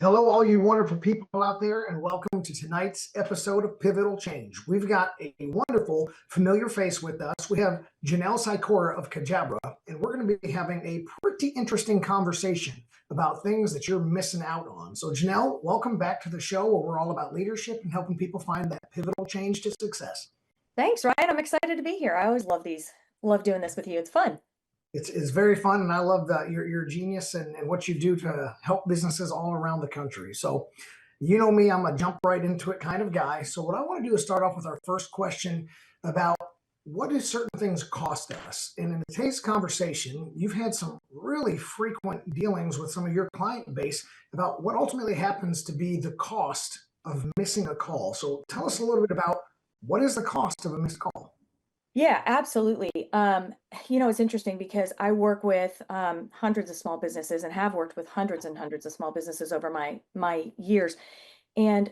Hello, all you wonderful people out there, and welcome to tonight's episode of Pivotal Change. We've got a wonderful familiar face with us. We have Janel Sykora of Kajabra, and we're going to be having a pretty interesting conversation about things that you're missing out on. So, Janel, welcome back to the show where we're all about leadership and helping people find that pivotal change to success. Thanks, Ryan. I'm excited to be here. I always love doing this with you. It's fun. It's very fun, and I love your genius and what you do to help businesses all around the country. So, you know me, I'm a jump right into it kind of guy. So, what I want to do is start off with our first question about what do certain things cost us? And in today's conversation, you've had some really frequent dealings with some of your client base about what ultimately happens to be the cost of missing a call. So, tell us a little bit about what is the cost of a missed call? Yeah, absolutely. It's interesting because I work with hundreds of small businesses and have worked with hundreds and hundreds of small businesses over my years. And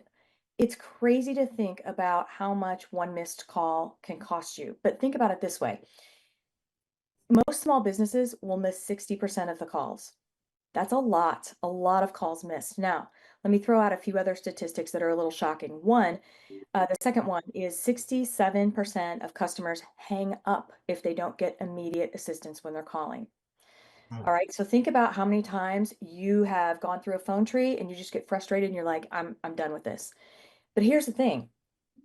it's crazy to think about how much one missed call can cost you. But think about it this way. Most small businesses will miss 60% of the calls. That's a lot of calls missed. Now, let me throw out a few other statistics that are a little shocking. The second one is 67% of customers hang up if they don't get immediate assistance when they're calling. All right, so think about how many times you have gone through a phone tree and you just get frustrated and you're like, I'm done with this. But here's the thing,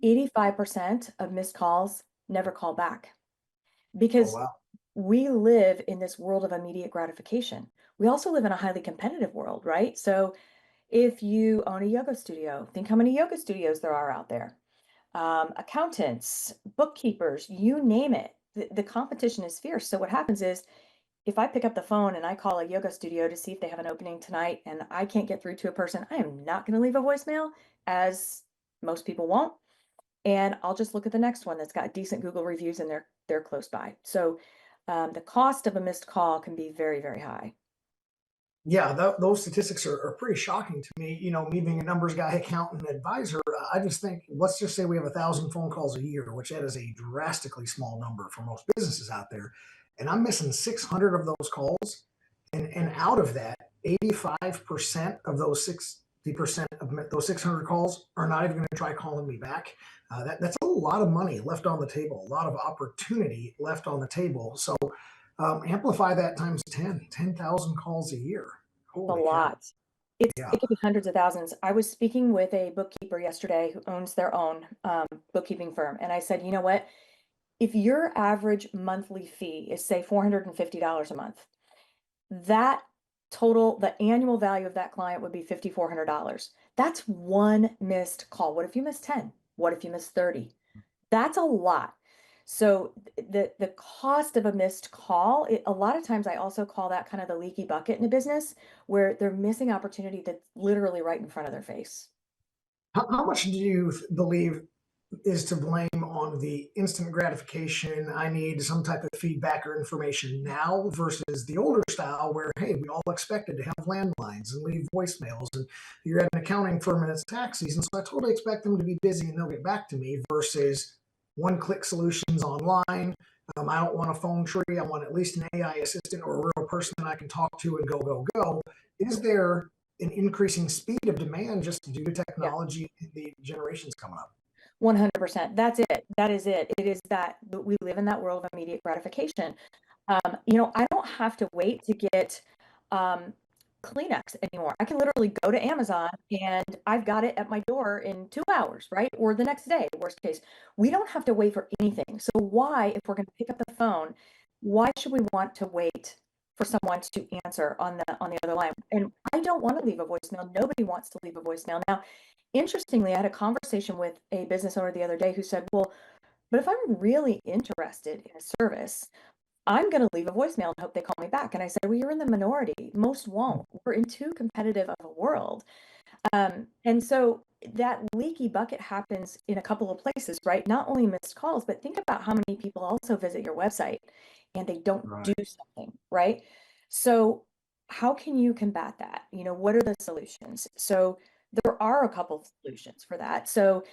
85% of missed calls never call back Oh, because wow. we live in this world of immediate gratification. We also live in a highly competitive world, right? So if you own a yoga studio, think how many yoga studios there are out there. Accountants, bookkeepers, you name it. The competition is fierce. So what happens is if I pick up the phone and I call a yoga studio to see if they have an opening tonight and I can't get through to a person, I am not going to leave a voicemail, as most people won't. And I'll just look at the next one that's got decent Google reviews and they're close by. So the cost of a missed call can be very, very high. Yeah, those statistics are pretty shocking to me. You know, me being a numbers guy, accountant, advisor, I just think, let's just say we have 1,000 phone calls a year, which that is a drastically small number for most businesses out there. And I'm missing 600 of those calls. And out of that, 85% of those 60% of those 600 calls are not even going to try calling me back. That's a lot of money left on the table, a lot of opportunity left on the table. So amplify that times 10,000 calls a year. A Holy cow. lot. It Yeah. could be hundreds of thousands. I was speaking with a bookkeeper yesterday who owns their own bookkeeping firm. And I said, you know what? If your average monthly fee is, say, $450 a month, the annual value of that client would be $5,400. That's one missed call. What if you miss 10? What if you miss 30? That's a lot. So the cost of a missed call, a lot of times I also call that kind of the leaky bucket in a business where they're missing opportunity that's literally right in front of their face. How much do you believe is to blame on the instant gratification? I need some type of feedback or information now versus the older style where, hey, we all expected to have landlines and leave voicemails. And you're at an accounting firm and it's tax season. So I totally expect them to be busy and they'll get back to me versus one click solutions online. I don't want a phone tree. I want at least an AI assistant or a real person that I can talk to and go, go, go. Is there an increasing speed of demand just due to Yeah. technology and the generations coming up? 100%. That's it. That is it. It is that we live in that world of immediate gratification. I don't have to wait to get um, Kleenex anymore. I can literally go to Amazon and I've got it at my door in 2 hours, right? Or the next day, worst case. We don't have to wait for anything. So why, if we're going to pick up the phone, why should we want to wait for someone to answer on the other line? And I don't want to leave a voicemail. Nobody wants to leave a voicemail. Now, interestingly, I had a conversation with a business owner the other day who said, well, but if I'm really interested in a service, I'm going to leave a voicemail and hope they call me back. And I said, well, you're in the minority. Most won't. We're in too competitive of a world. And so that leaky bucket happens in a couple of places, right? Not only missed calls, but think about how many people also visit your website and they don't do Right. something, right? So how can you combat that? What are the solutions? So there are a couple of solutions for that. So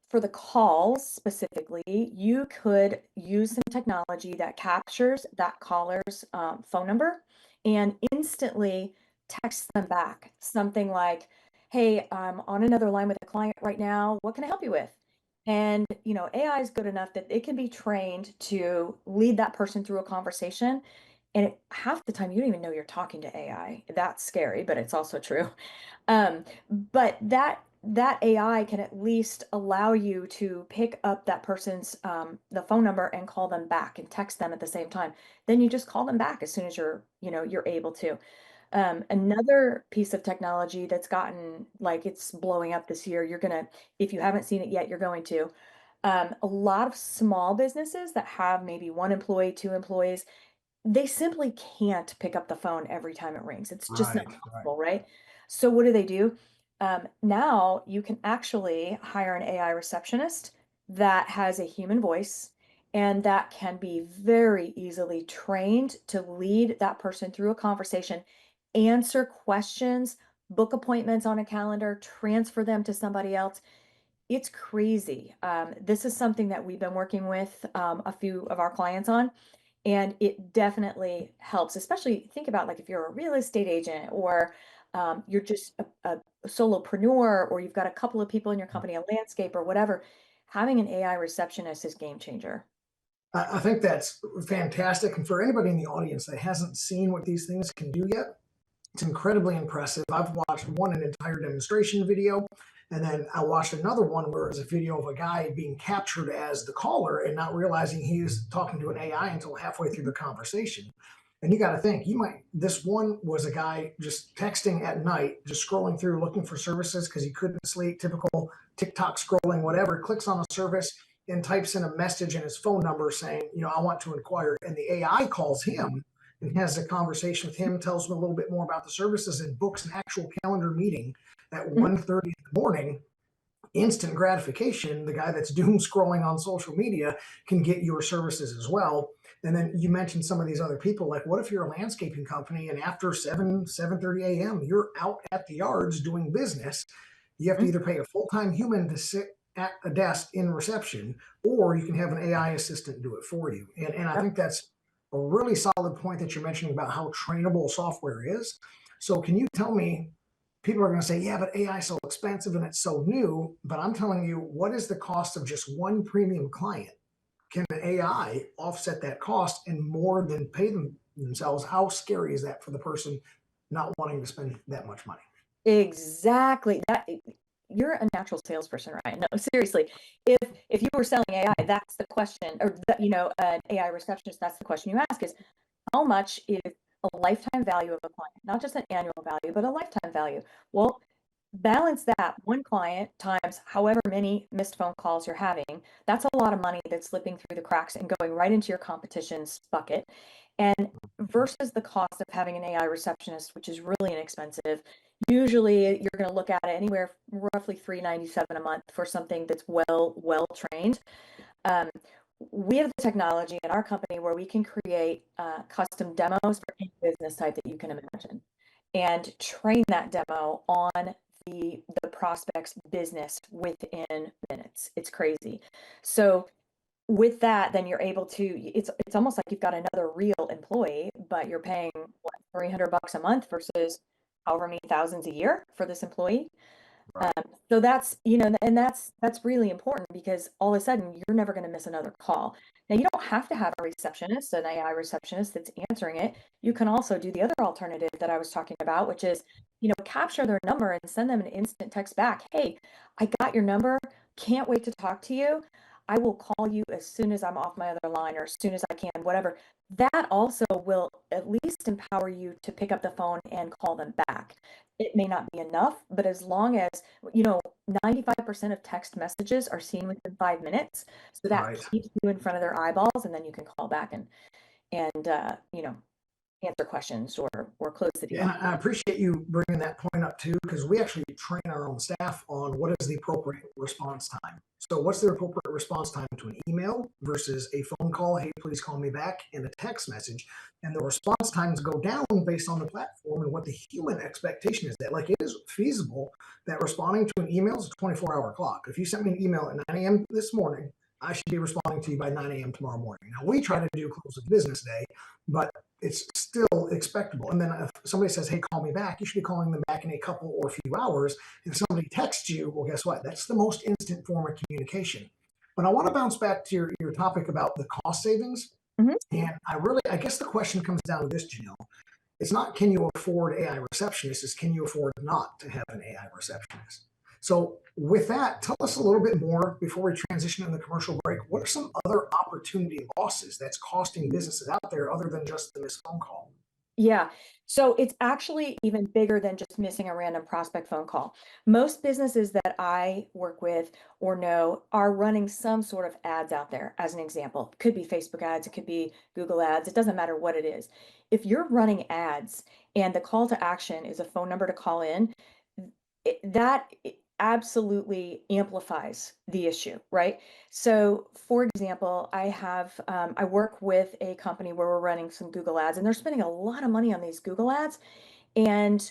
for the calls specifically, you could use some technology that captures that caller's phone number and instantly text them back something like, hey, I'm on another line with a client right now. What can I help you with? And, AI is good enough that it can be trained to lead that person through a conversation. And half the time, you don't even know you're talking to AI. That's scary, but it's also true. But that AI can at least allow you to pick up that person's the phone number and call them back and text them at the same time. Then you just call them back as soon as you're able to. Another piece of technology that's gotten like it's blowing up this year, if you haven't seen it yet, you're going to. A lot of small businesses that have maybe one employee, two employees, they simply can't pick up the phone every time it rings. It's just not Right, right. possible, right? So what do? Now you can actually hire an AI receptionist that has a human voice and that can be very easily trained to lead that person through a conversation, answer questions, book appointments on a calendar, transfer them to somebody else. It's crazy. This is something that we've been working with a few of our clients on, and it definitely helps, especially think about like if you're a real estate agent or you're just a solopreneur or you've got a couple of people in your company, a landscape or whatever. Having an AI receptionist is game changer. I think that's fantastic. And for anybody in the audience that hasn't seen what these things can do yet, it's incredibly impressive. I've watched an entire demonstration video, and then I watched another one where it was a video of a guy being captured as the caller and not realizing he was talking to an AI until halfway through the conversation. And you got to think, this one was a guy just texting at night, just scrolling through looking for services because he couldn't sleep, typical TikTok scrolling, whatever, clicks on a service and types in a message and his phone number saying, I want to inquire. And the AI calls him and has a conversation with him, tells him a little bit more about the services, and books an actual calendar meeting at Mhm. 1:30 in the morning. Instant gratification. The guy that's doom scrolling on social media can get your services as well. And then you mentioned some of these other people. Like, what if you're a landscaping company and after 7:30 a.m. you're out at the yards doing business? You have to Mhm. either pay a full-time human to sit at a desk in reception, or you can have an AI assistant do it for you. And I Yep. think that's a really solid point that you're mentioning about how trainable software is. So can you tell me, people are going to say, yeah, but AI is so expensive and it's so new. But I'm telling you, what is the cost of just one premium client? Can the AI offset that cost and more than pay themselves? How scary is that for the person not wanting to spend that much money? Exactly. You're a natural salesperson, Ryan. No, seriously. If you were selling AI, that's the question, or an AI receptionist, that's the question you ask is how much is a lifetime value of a client, not just an annual value, but a lifetime value. Well, balance that one client times however many missed phone calls you're having. That's a lot of money that's slipping through the cracks and going right into your competition's bucket. And versus the cost of having an AI receptionist, which is really inexpensive. Usually you're going to look at it anywhere roughly $397 a month for something that's well trained. Um, we have the technology in our company where we can create custom demos for any business type that you can imagine and train that demo on the prospect's business within minutes. It's crazy. So with that, then you're able to, it's almost like you've got another real employee, but you're paying what, $300 a month versus however many thousands a year for this employee. Right. So that's, and that's really important because all of a sudden you're never going to miss another call. Now you don't have to have a receptionist, an AI receptionist that's answering it. You can also do the other alternative that I was talking about, which is, capture their number and send them an instant text back. Hey, I got your number. Can't wait to talk to you. I will call you as soon as I'm off my other line or as soon as I can, whatever. That also will at least empower you to pick up the phone and call them back. It may not be enough, but as long as, you know, 95% of text messages are seen within 5 minutes. So that Right. keeps you in front of their eyeballs, and then you can call back and answer questions or close the And deal. I appreciate you bringing that point up too, because we actually train our own staff on what is the appropriate response time. So, what's the appropriate response time to an email versus a phone call? Hey, please call me back, and a text message. And the response times go down based on the platform and what the human expectation is. That, like, it is feasible that responding to an email is a 24-hour clock. If you sent me an email at 9 a.m. this morning I should be responding to you by 9 a.m. tomorrow morning. Now, we try to do close of business day, but it's still expectable. And then if somebody says, hey, call me back, you should be calling them back in a couple or a few hours. If somebody texts you, well, guess what? That's the most instant form of communication. But I want to bounce back to your topic about the cost savings. Mhm. And I guess the question comes down to this, Janelle. It's not can you afford AI receptionists, it's can you afford not to have an AI receptionist? So with that, tell us a little bit more before we transition in the commercial break. What are some other opportunity losses that's costing businesses out there other than just the missed phone call? Yeah. So it's actually even bigger than just missing a random prospect phone call. Most businesses that I work with or know are running some sort of ads out there, as an example. It could be Facebook ads, it could be Google ads, it doesn't matter what it is. If you're running ads and the call to action is a phone number to call in, that absolutely amplifies the issue, right? So, for example, I work with a company where we're running some Google ads, and they're spending a lot of money on these Google ads. And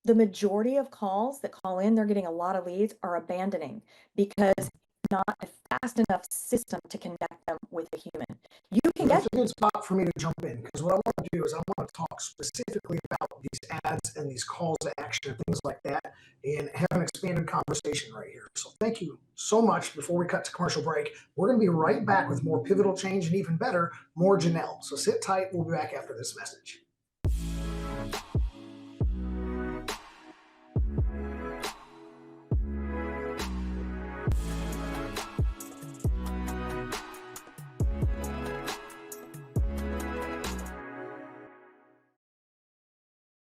the majority of calls that call in, they're getting a lot of leads, are abandoning because it's not a fast enough system to connect them with a human. You can That's get a good spot for me to jump in because what I want to do is I want to talk specifically about these ads and these calls to action and things like that and have an expanded conversation right here. So thank you so much. Before we cut to commercial break, we're going to be right back with more pivotal change and even better, more Janelle. So sit tight. We'll be back after this message.